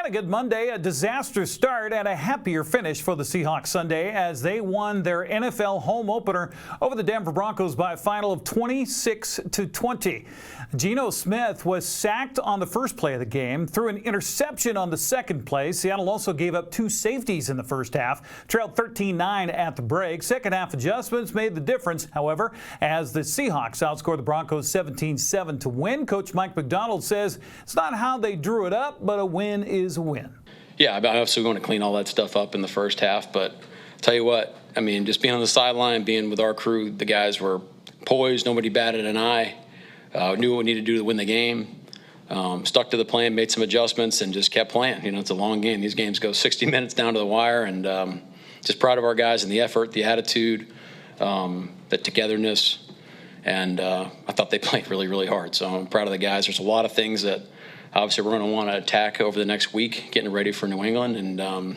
And a good Monday, a disaster start and a happier finish for the Seahawks Sunday as they won their NFL home opener over the Denver Broncos by a final of 26-20. Geno Smith was sacked on the first play of the game, threw an interception on the second play. Seattle also gave up 2 safeties in the first half, trailed 13-9 at the break. Second half adjustments made the difference, however, as the Seahawks outscored the Broncos 17-7 to win. Coach Mike McDonald says it's not how they drew it up, but a win is a win. Yeah, I'm obviously going to clean all that stuff up in the first half, but tell you what, I mean, just being on the sideline, being with our crew, the guys were poised, nobody batted an eye, knew what we needed to do to win the game, stuck to the plan, made some adjustments, and just kept playing. You know, it's a long game. These games go 60 minutes down to the wire, and just proud of our guys and the effort, the attitude, the togetherness, and I thought they played really, really hard. So I'm proud of the guys. There's a lot of things that obviously we're going to want to attack over the next week, getting ready for New England, and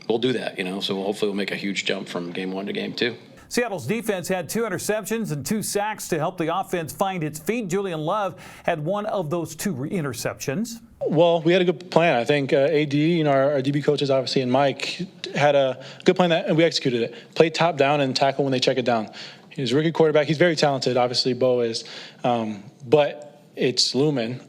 we'll do that, you know. So hopefully we'll make a huge jump from game 1 to game 2. Seattle's defense had 2 interceptions and 2 sacks to help the offense find its feet. Julian Love had one of those 2 interceptions. Well, we had a good plan. I think AD, you know, our DB coaches, obviously, and Mike had a good plan, and we executed it. Played top down and tackle when they check it down. He's a rookie quarterback. He's very talented, obviously, Bo is. But it's Lumen.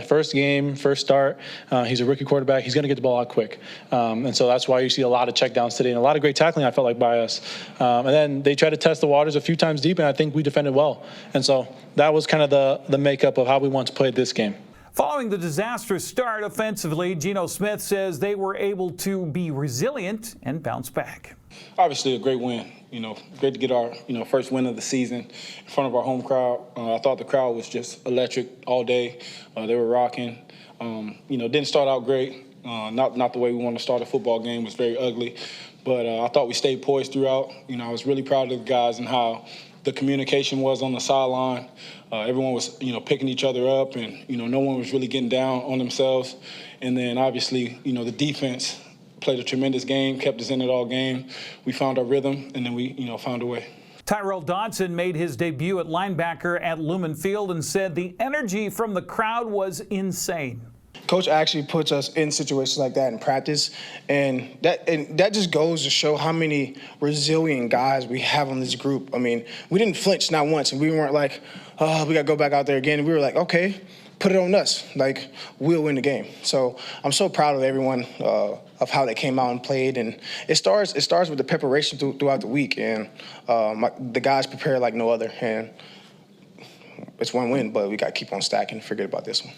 First game, first start. He's a rookie quarterback. He's going to get the ball out quick. And so that's why you see a lot of checkdowns today and a lot of great tackling, I felt like, by us. And then they tried to test the waters a few times deep, and I think we defended well. And so that was kind of the makeup of how we want to play this game. Following the disastrous start offensively, Geno Smith says they were able to be resilient and bounce back. Obviously a great win. You know, great to get our, first win of the season in front of our home crowd. I thought the crowd was just electric all day. They were rocking. Didn't start out great. Not the way we want to start a football game. It was very ugly. But I thought we stayed poised throughout. I was really proud of the guys and how the communication was on the sideline. Everyone was, picking each other up, and, no one was really getting down on themselves. And then, obviously, the defense played a tremendous game, kept us in it all game. We found our rhythm, and then we, found a way. Tyrell Dodson made his debut at linebacker at Lumen Field and said the energy from the crowd was insane. Coach actually puts us in situations like that in practice, and that just goes to show how many resilient guys we have on this group. I mean, we didn't flinch not once, and we weren't like, oh, we got to go back out there again. We were like, okay, put it on us. Like, we'll win the game. So I'm so proud of everyone of how they came out and played, and it starts with the preparation throughout the week, and the guys prepare like no other, and it's one win, but we got to keep on stacking. Forget about this one.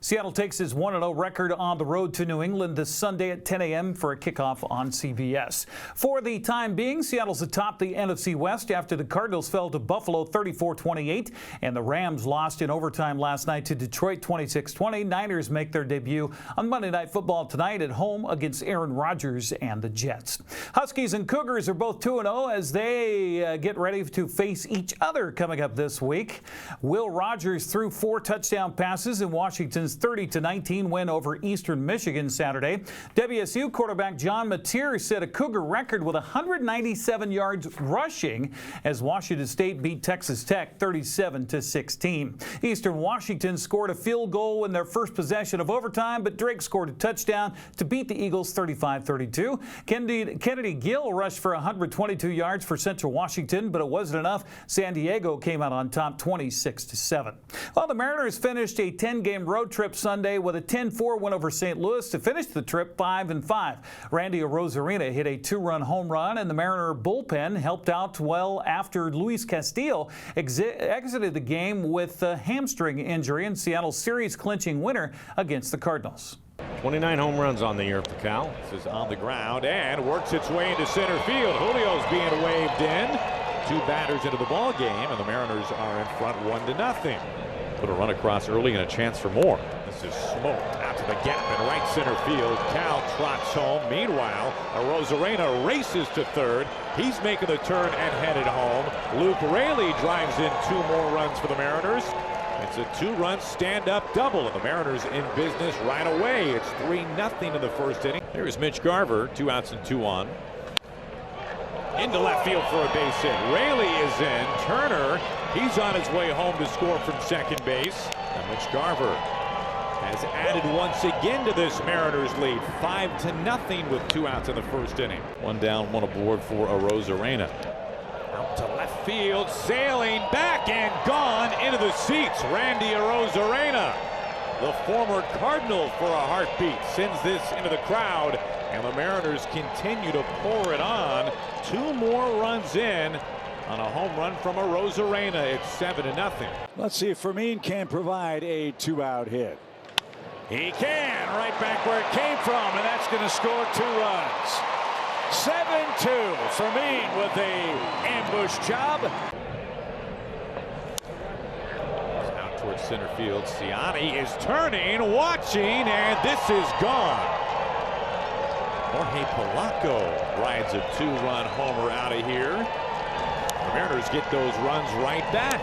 Seattle takes his 1-0 record on the road to New England this Sunday at 10 a.m. for a kickoff on CBS. For the time being, Seattle's atop the NFC West after the Cardinals fell to Buffalo 34-28, and the Rams lost in overtime last night to Detroit 26-20. Niners make their debut on Monday Night Football tonight at home against Aaron Rodgers and the Jets. Huskies and Cougars are both 2-0 as they get ready to face each other coming up this week. Will Rogers threw 4 touchdown passes in Washington's 30-19 win over Eastern Michigan Saturday. WSU quarterback John Mateer set a Cougar record with 197 yards rushing as Washington State beat Texas Tech 37-16. Eastern Washington scored a field goal in their first possession of overtime, but Drake scored a touchdown to beat the Eagles 35-32. Kennedy Gill rushed for 122 yards for Central Washington, but it wasn't enough. San Diego came out on top 26-7. Well, the Mariners finished a 10-game road trip Sunday with a 10-4 win over St. Louis to finish the trip 5-5. Randy Arozarena hit a 2-run home run, and the Mariner bullpen helped out well after Luis Castillo exited the game with a hamstring injury in Seattle's series-clinching winner against the Cardinals. 29 home runs on the year for Cal. This is on the ground and works its way into center field. Julio's being waved in. 2 batters into the ball game, and the Mariners are in front 1-0. Put a run across early and a chance for more. This is smoked out to the gap in right center field. Cal trots home. Meanwhile, Arozarena races to third. He's making the turn and headed home. Luke Raley drives in 2 more runs for the Mariners. It's a 2-run stand-up double, and the Mariners in business right away. It's 3-0 in the first inning. Here's Mitch Garver, 2 outs and 2 on. Into left field for a base hit. Raley is in. Turner, he's on his way home to score from second base. And Mitch Garver has added once again to this Mariners lead. 5-0 with 2 outs in the first inning. 1 down, 1 aboard for Arozarena. Out to left field, sailing back and gone into the seats. Randy Arozarena, the former Cardinal, for a heartbeat, sends this into the crowd, and the Mariners continue to pour it on. 2 more runs in on a home run from Arozarena. It's 7-0. Let's see if Fermin can provide a 2-out hit. He can, right back where it came from, and that's going to score 2 runs. 7-2. Fermin with a ambush job. Out towards center field. Ciani is turning, watching, and this is gone. Jorge Polanco rides a 2-run homer out of here. The Mariners get those runs right back.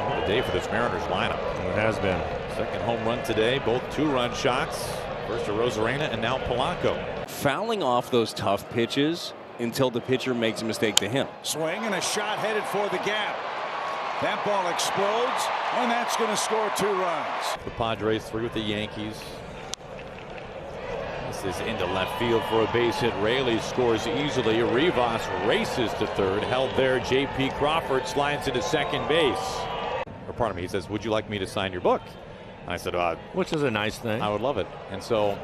What a day for this Mariners lineup. It has been. Second home run today, both 2-run shots. First Arozarena and now Polanco. Fouling off those tough pitches until the pitcher makes a mistake to him. Swing and a shot headed for the gap. That ball explodes, and that's going to score 2 runs. The Padres 3 with the Yankees. This is into left field for a base hit. Raley scores easily. Rivas races to third. Held there. J.P. Crawford slides into second base. Or pardon me, he says, "Would you like me to sign your book?" I said, which is a nice thing. I would love it. And so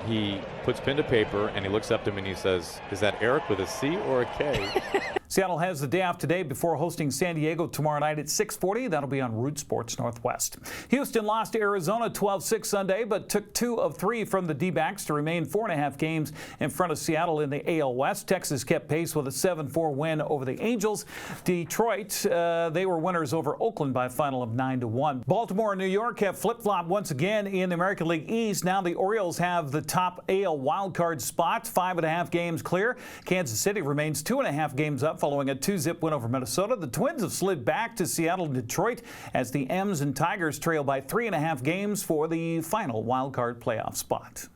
he puts pen to paper and he looks up to me and he says, "Is that Eric with a C or a K?" Seattle has the day off today before hosting San Diego tomorrow night at 6:40. That'll be on Root Sports Northwest. Houston lost to Arizona 12-6 Sunday, but took 2 of 3 from the D-backs to remain 4.5 games in front of Seattle in the AL West. Texas kept pace with a 7-4 win over the Angels. Detroit, they were winners over Oakland by a final of 9-1. Baltimore and New York have flip-flopped once again in the American League East. Now the Orioles have the top AL wildcard spot, 5.5 games clear. Kansas City remains 2.5 games up following a 2-zip win over Minnesota. The Twins have slid back to Seattle and Detroit as the M's and Tigers trail by 3.5 games for the final wildcard playoff spot.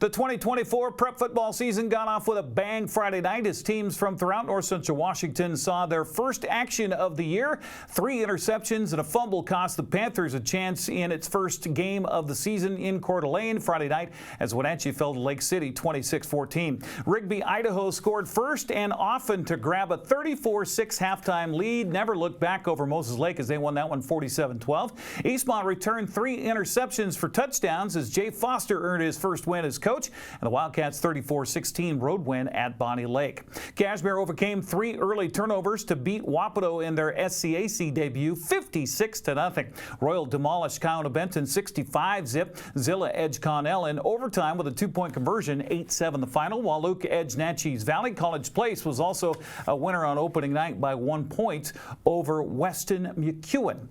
The 2024 prep football season got off with a bang Friday night as teams from throughout North Central Washington saw their first action of the year. 3 interceptions and a fumble cost the Panthers a chance in its first game of the season in Coeur d'Alene Friday night as Wenatchee fell to Lake City 26-14. Rigby, Idaho scored first and often to grab a 34-6 halftime lead. Never looked back over Moses Lake as they won that one 47-12. Eastmont returned 3 interceptions for touchdowns as Jay Foster earned his first win as coach, and the Wildcats' 34-16 road win at Bonnie Lake. Cashmere overcame 3 early turnovers to beat Wapato in their SCAC debut 56-0. Royal demolished County Benton 65-zip. Zilla edged Connell in overtime with a 2-point conversion, 8-7 the final, while Luke edged Natchez Valley. College Place was also a winner on opening night by 1 point over Weston McEwen.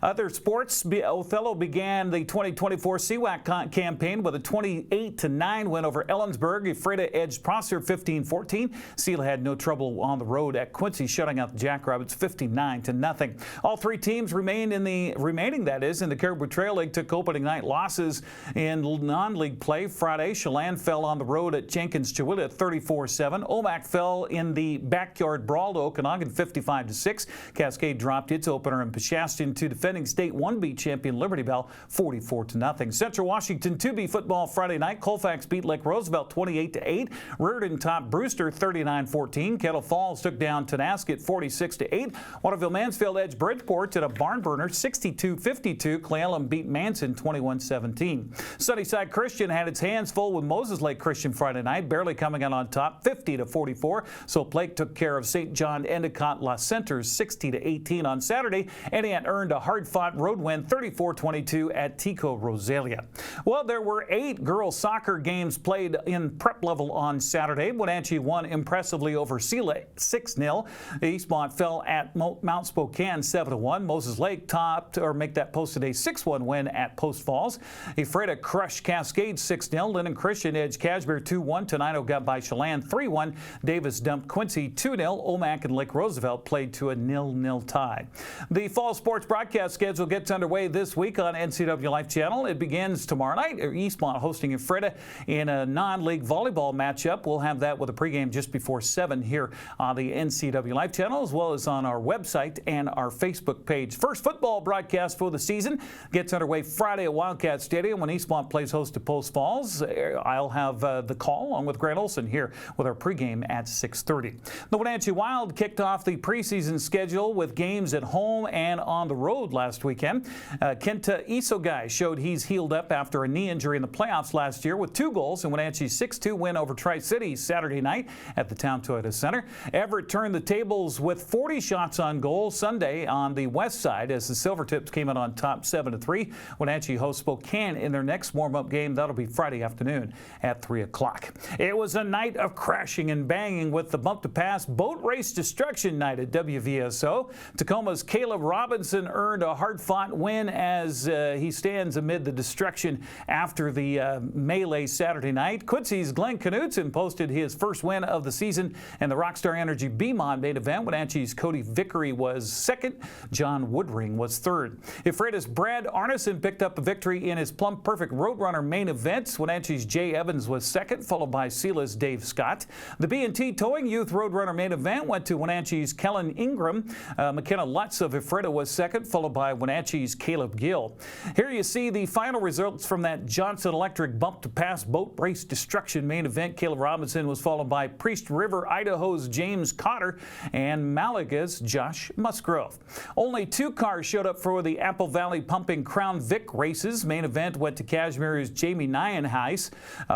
Other sports, Othello began the 2024 CWAC campaign with a 28-9 win over Ellensburg. Ephrata edged Prosser 15-14. Sela had no trouble on the road at Quincy, shutting out the Jackrabbits 59-0. All 3 teams remained in the Caribou Trail League took opening night losses in non-league play. Friday, Chelan fell on the road at Jenkins Chihuahua 34-7. Omak fell in the backyard brawl to Okanagan 55-6. Cascade dropped its opener in Peshastin to defending state 1B champion Liberty Bell 44-0. Central Washington 2B football Friday night. Colfax beat Lake Roosevelt 28-8. Reardon topped Brewster 39-14. Kettle Falls took down Tonasket 46-8. Waterville Mansfield edged Bridgeport at a barn burner 62-52. Clallam beat Manson 21-17. Sunnyside Christian had its hands full with Moses Lake Christian Friday night, barely coming out on top 50-44. So Blake took care of St. John Endicott La Centers 60-18 on Saturday. Antioch earned a hard-fought road win 34-22 at Tico Rosalia. Well, there were 8 girls soccer games played in prep level on Saturday. Wenatchee won impressively over Sela 6-0. Eastmont fell at Mount Spokane 7-1. Moses Lake posted a 6-1 win at Post Falls. Ephrata crushed Cascade 6-0. Linden Christian edged Cashmere 2-1. Tenino got by Chelan 3-1. Davis dumped Quincy 2-0. Omak and Lake Roosevelt played to a 0-0 tie. The fall sports broadcast schedule gets underway this week on NCWLIFE Channel. It begins tomorrow night. Eastmont hosting Ephrata in a non-league volleyball matchup. We'll have that with a pregame just before 7 here on the NCWLIFE channel, as well as on our website and our Facebook page. First football broadcast for the season gets underway Friday at Wildcat Stadium when Eastmont plays host to Post Falls. I'll have the call along with Grant Olson here with our pregame at 6:30. The Wenatchee Wild kicked off the preseason schedule with games at home and on the road last weekend. Kenta Isogai showed he's healed up after a knee injury in the playoffs last year with 2 goals in Wenatchee's 6-2 win over Tri-City Saturday night at the Town Toyota Center. Everett turned the tables with 40 shots on goal Sunday on the west side as the Silvertips came out on top 7-3. Wenatchee hosts Spokane in their next warm-up game. That'll be Friday afternoon at 3 o'clock. It was a night of crashing and banging with the bump to pass boat race destruction night at WVSO. Tacoma's Caleb Robinson earned a hard-fought win as he stands amid the destruction after the melee Saturday night. Quincy's Glenn Knutson posted his first win of the season in the Rockstar Energy B-Mod main event. Wenatchee's Cody Vickery was second. John Woodring was third. Ephrata's Brad Arneson picked up a victory in his Plum Perfect Roadrunner main event. Wenatchee's Jay Evans was second, followed by Sela's Dave Scott. The B&T Towing Youth Roadrunner main event went to Wenatchee's Kellen Ingram. McKenna Lutz of Ephrata was second, followed by Wenatchee's Caleb Gill. Here you see the final results from that Johnson Electric bump to pass boat race destruction main event. Caleb Robinson was followed by Priest River, Idaho's James Cotter, and Malaga's Josh Musgrove. Only 2 cars showed up for the Apple Valley Pumping Crown Vic races. Main event went to Cashmere's Jamie Nyenhuis,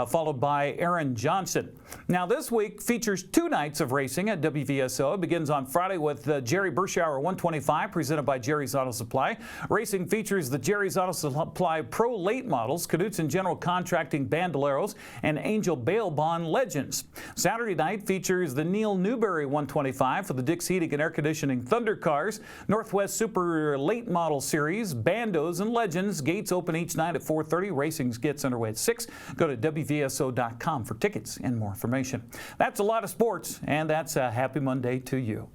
followed by Aaron Johnson. Now this week features 2 nights of racing at WVSO. It begins on Friday with the Jerry Bershauer 125 presented by Jerry's Auto Supply. Racing features the Jerry's Auto Supply Pro Late Models, Knutson General Contracting Bandoleros, and Angel Bail Bond Legends. Saturday night features the Neil Newberry 125 for the Dix Heating and Air Conditioning Thunder Cars, Northwest Super Late Model Series, Bandos, and Legends. Gates open each night at 4:30. Racing gets underway at 6. Go to WVSO.com for tickets and more information. That's a lot of sports, and that's a happy Monday to you.